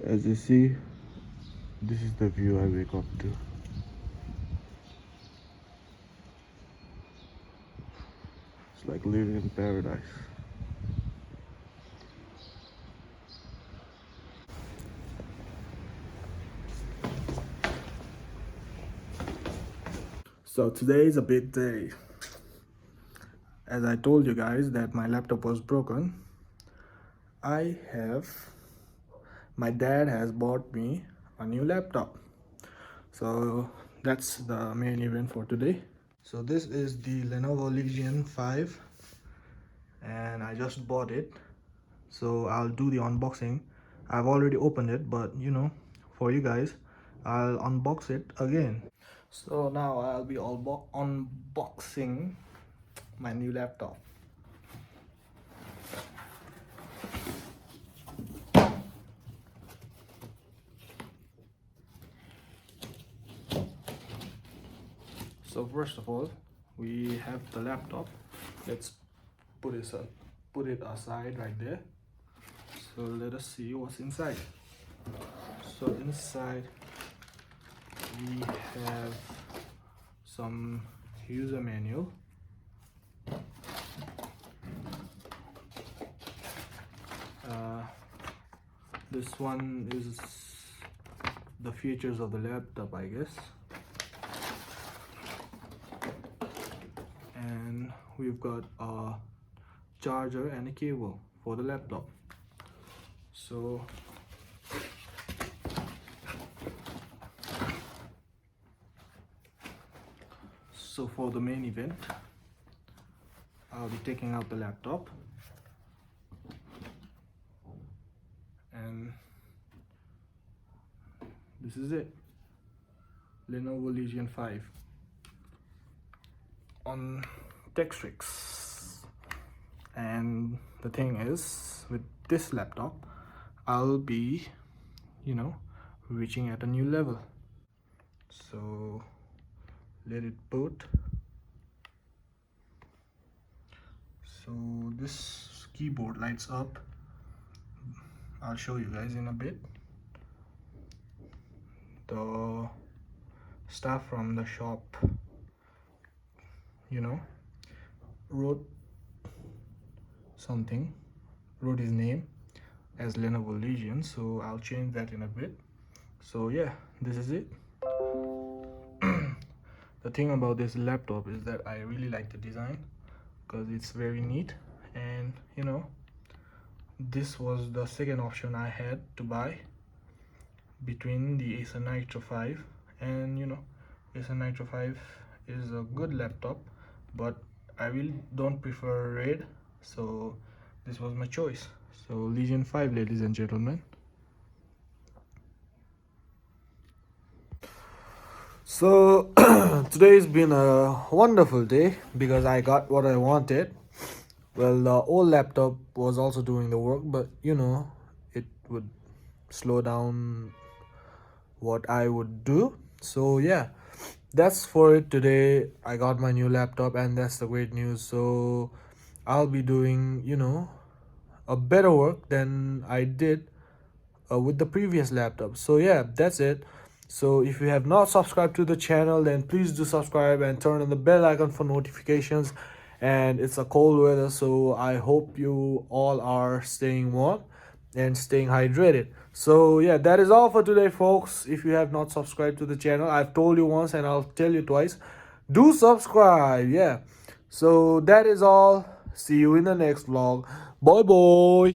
As you see, this is the view I wake up to. It's like living in paradise. So today is a big day. As I told you guys that my laptop was broken, my dad has bought me a new laptop. So that's the main event for today. So this is the Lenovo Legion 5 and I just bought it. So I'll do the unboxing. I've already opened it, but for you guys, I'll unbox it again. So now I'll be unboxing my new laptop. So first of all, we have the laptop. Let's put it aside right there. So let us see what's inside. So inside we have some user manual. This one is the features of the laptop, I guess. And we've got a charger and a cable for the laptop. So for the main event, I'll be taking out the laptop and this is it, Lenovo Legion 5 on Texrics. And the thing is, with this laptop I'll be reaching at a new level. So let it boot. So this keyboard lights up. I'll show you guys in a bit. The staff from the shop wrote his name as Lenovo Legion, so I'll change that in a bit. So yeah, this is it. The thing about this laptop is that I really like the design because it's very neat, and this was the second option I had to buy between the Acer Nitro 5, and Acer Nitro 5 is a good laptop, but I really don't prefer red, so this was my choice. So Legion 5, ladies and gentlemen. So today's been a wonderful day because I got what I wanted. Well, the old laptop was also doing the work, but it would slow down what I would do. So yeah, that's for it today. I got my new laptop and that's the great news. So I'll be doing a better work than I did with the previous laptop. So yeah, that's it. So if you have not subscribed to the channel, then please do subscribe and turn on the bell icon for notifications. And it's a cold weather, so I hope you all are staying warm and staying hydrated. So yeah, that is all for today, folks. If you have not subscribed to the channel, I've told you once and I'll tell you twice, do subscribe. Yeah, so that is all. See you in the next vlog. Bye bye.